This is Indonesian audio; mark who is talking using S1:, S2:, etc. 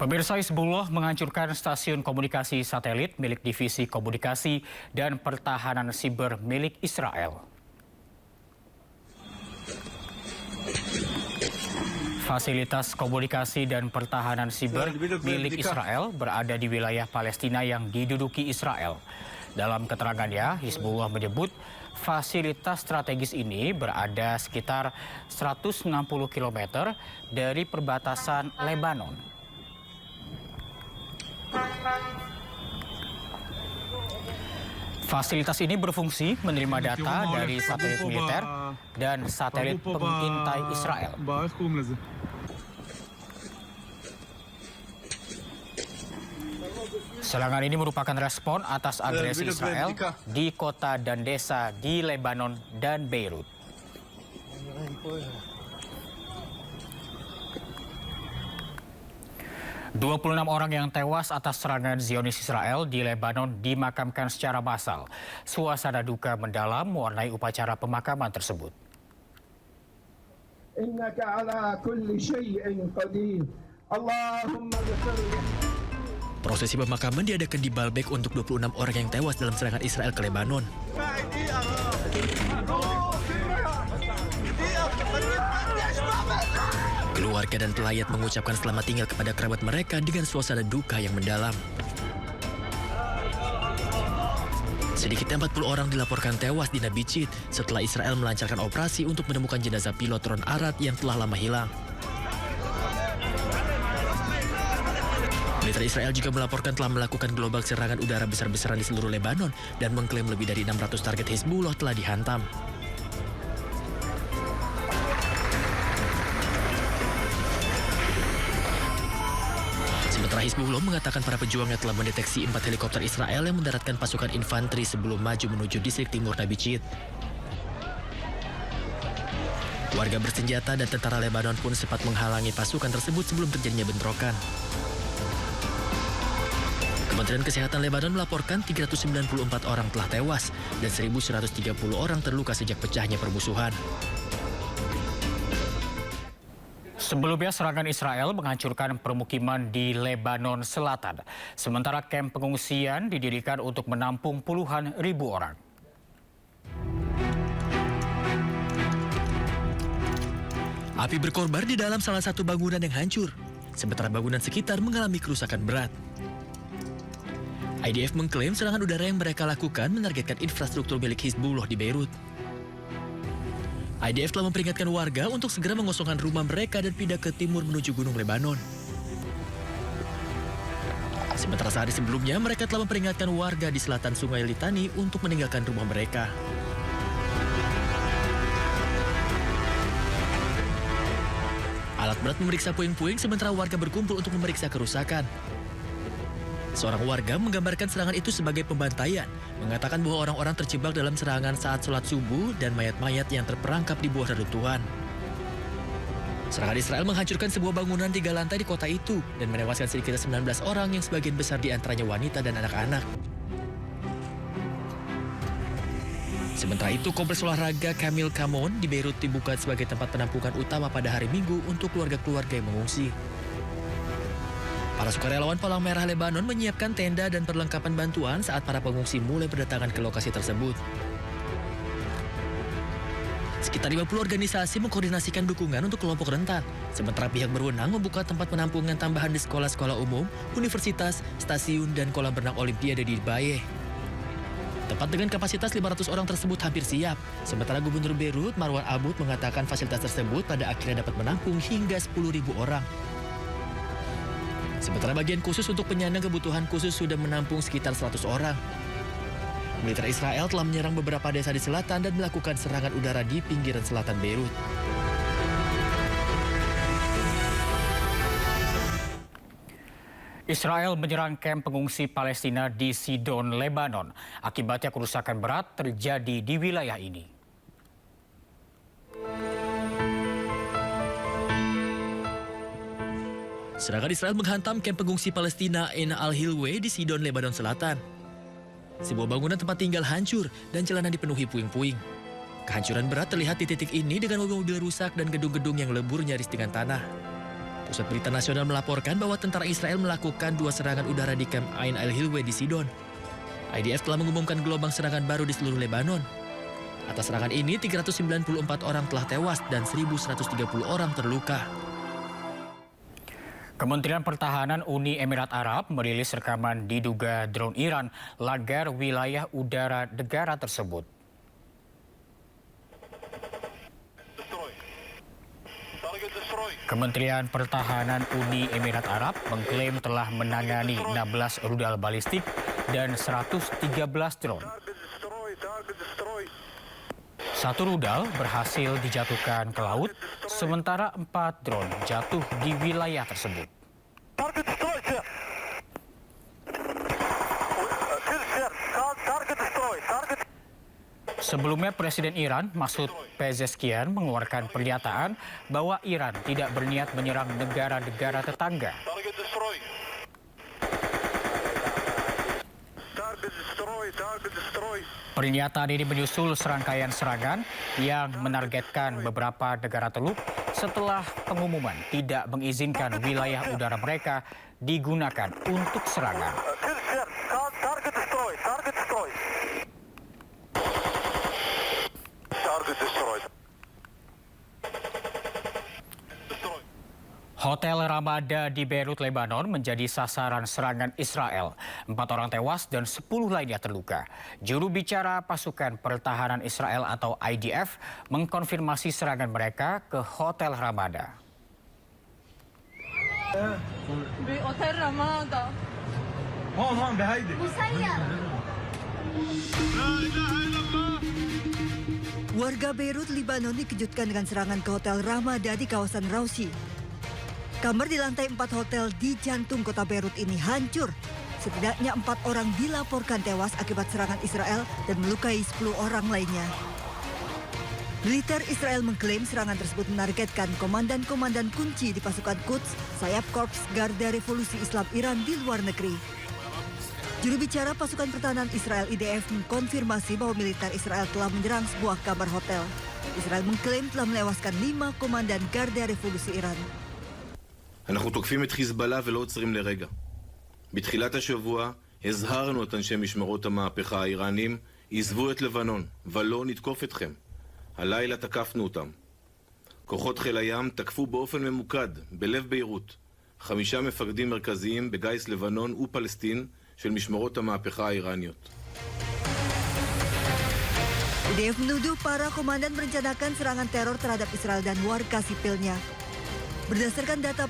S1: Pemirsa, Hizbullah menghancurkan stasiun komunikasi satelit milik Divisi Komunikasi dan Pertahanan Siber milik Israel. Fasilitas komunikasi dan pertahanan siber milik Israel berada di wilayah Palestina yang diduduki Israel. Dalam keterangannya, Hizbullah menyebut fasilitas strategis ini berada sekitar 160 km dari perbatasan Lebanon. Fasilitas ini berfungsi menerima data dari satelit militer dan satelit pengintai Israel. Serangan ini merupakan respon atas agresi Israel di kota dan desa di Lebanon dan Beirut. ...26 orang yang tewas atas serangan Zionis Israel di Lebanon dimakamkan secara massal. Suasana duka mendalam mewarnai upacara pemakaman tersebut.
S2: Prosesi pemakaman diadakan di Baalbek untuk 26 orang yang tewas dalam serangan Israel ke Lebanon. Keluarga dan pelayat mengucapkan selamat tinggal kepada kerabat mereka dengan suasana duka yang mendalam. Sedikitnya 40 orang dilaporkan tewas di Nabitshit setelah Israel melancarkan operasi untuk menemukan jenazah pilot drone Arad yang telah lama hilang. Militer Israel juga melaporkan telah melakukan gelombang serangan udara besar-besaran di seluruh Lebanon dan mengklaim lebih dari 600 target Hizbullah telah dihantam. Sementara Hizbullah mengatakan para pejuangnya telah mendeteksi 4 helikopter Israel yang mendaratkan pasukan infanteri sebelum maju menuju distrik timur Nabitshit. Warga bersenjata dan tentara Lebanon pun sempat menghalangi pasukan tersebut sebelum terjadinya bentrokan. Kementerian Kesehatan Lebanon melaporkan 394 orang telah tewas dan 1.130 orang terluka sejak pecahnya permusuhan.
S1: Sebelumnya, serangan Israel menghancurkan permukiman di Lebanon Selatan. Sementara kamp pengungsian didirikan untuk menampung puluhan ribu orang.
S2: Api berkorbar di dalam salah satu bangunan yang hancur, sementara bangunan sekitar mengalami kerusakan berat. IDF mengklaim serangan udara yang mereka lakukan menargetkan infrastruktur milik Hizbullah di Beirut. IDF telah memperingatkan warga untuk segera mengosongkan rumah mereka dan pindah ke timur menuju Gunung Lebanon. Sementara sehari sebelumnya, mereka telah memperingatkan warga di selatan Sungai Litani untuk meninggalkan rumah mereka. Alat berat memeriksa puing-puing sementara warga berkumpul untuk memeriksa kerusakan. Seorang warga menggambarkan serangan itu sebagai pembantaian, mengatakan bahwa orang-orang terjebak dalam serangan saat sholat subuh dan mayat-mayat yang terperangkap di bawah reruntuhan. Serangan Israel menghancurkan sebuah bangunan 3 lantai di kota itu dan menewaskan sedikitnya 19 orang yang sebagian besar di antaranya wanita dan anak-anak. Sementara itu, kompleks olahraga Kamil Kamon di Beirut dibuka sebagai tempat penampungan utama pada hari Minggu untuk keluarga-keluarga yang mengungsi. Para sukarelawan Palang Merah Lebanon menyiapkan tenda dan perlengkapan bantuan saat para pengungsi mulai berdatangan ke lokasi tersebut. Sekitar 50 organisasi mengkoordinasikan dukungan untuk kelompok rentan, sementara pihak berwenang membuka tempat penampungan tambahan di sekolah-sekolah umum, universitas, stasiun, dan kolam renang Olimpiade di Baye. Tempat dengan kapasitas 500 orang tersebut hampir siap, sementara Gubernur Beirut Marwan Aboud mengatakan fasilitas tersebut pada akhirnya dapat menampung hingga 10.000 orang. Sementara bagian khusus untuk penyandang kebutuhan khusus sudah menampung sekitar 100 orang. Militer Israel telah menyerang beberapa desa di selatan dan melakukan serangan udara di pinggiran selatan Beirut.
S1: Israel menyerang kamp pengungsi Palestina di Sidon, Lebanon. Akibatnya kerusakan berat terjadi di wilayah ini.
S2: Serangan Israel menghantam kamp pengungsi Palestina Ain al-Hilweh di Sidon, Lebanon Selatan. Sebuah bangunan tempat tinggal hancur dan jalanan dipenuhi puing-puing. Kehancuran berat terlihat di titik ini dengan mobil-mobil rusak dan gedung-gedung yang lebur nyaris dengan tanah. Pusat Berita Nasional melaporkan bahwa tentara Israel melakukan 2 serangan udara di kamp Ain al-Hilwe di Sidon. IDF telah mengumumkan gelombang serangan baru di seluruh Lebanon. Atas serangan ini, 394 orang telah tewas dan 1.130 orang terluka.
S1: Kementerian Pertahanan Uni Emirat Arab merilis rekaman diduga drone Iran langgar wilayah udara negara tersebut. Kementerian Pertahanan Uni Emirat Arab mengklaim telah menangani 16 rudal balistik dan 113 drone. Satu rudal berhasil dijatuhkan ke laut, sementara 4 drone jatuh di wilayah tersebut. Sebelumnya Presiden Iran Masoud Pezeshkian mengeluarkan pernyataan bahwa Iran tidak berniat menyerang negara-negara tetangga. Pernyataan ini menyusul serangkaian serangan yang menargetkan beberapa negara Teluk setelah pengumuman tidak mengizinkan wilayah udara mereka digunakan untuk serangan. Hotel Ramada di Beirut, Lebanon menjadi sasaran serangan Israel. 4 orang tewas dan 10 lainnya terluka. Juru bicara pasukan pertahanan Israel atau IDF mengkonfirmasi serangan mereka ke Hotel Ramada.
S3: Di Hotel Ramada.
S4: Warga Beirut, Lebanon dikejutkan dengan serangan ke Hotel Ramada di kawasan Rausi. Kamar di lantai 4 hotel di jantung kota Beirut ini hancur. Setidaknya 4 orang dilaporkan tewas akibat serangan Israel dan melukai 10 orang lainnya. Militer Israel mengklaim serangan tersebut menargetkan komandan-komandan kunci di pasukan Quds, sayap Korps Garda Revolusi Islam Iran di luar negeri. Juru bicara pasukan pertahanan Israel IDF mengkonfirmasi bahwa militer Israel telah menyerang sebuah kamar hotel. Israel mengklaim telah menewaskan 5 komandan Garda Revolusi Iran.
S5: אנחנו תוקפים את חיזבאללה ולא עוצרים לרגע. בתחילת השבוע הזהרנו את אנשי משמרות המהפכה האיראנים, עזבו את לבנון ולא נתקוף אתכם. הלילה תקפנו אותם. כוחות חיל הים תקפו באופן ממוקד בלב ביירות 5 מפקדים מרכזיים בגיס לבנון ופלסטין של משמרות המהפכה האיראניות.
S4: IDF menuduh para komandan merencanakan serangan teror terhadap Israel dan warga sipilnya. Berdasarkan data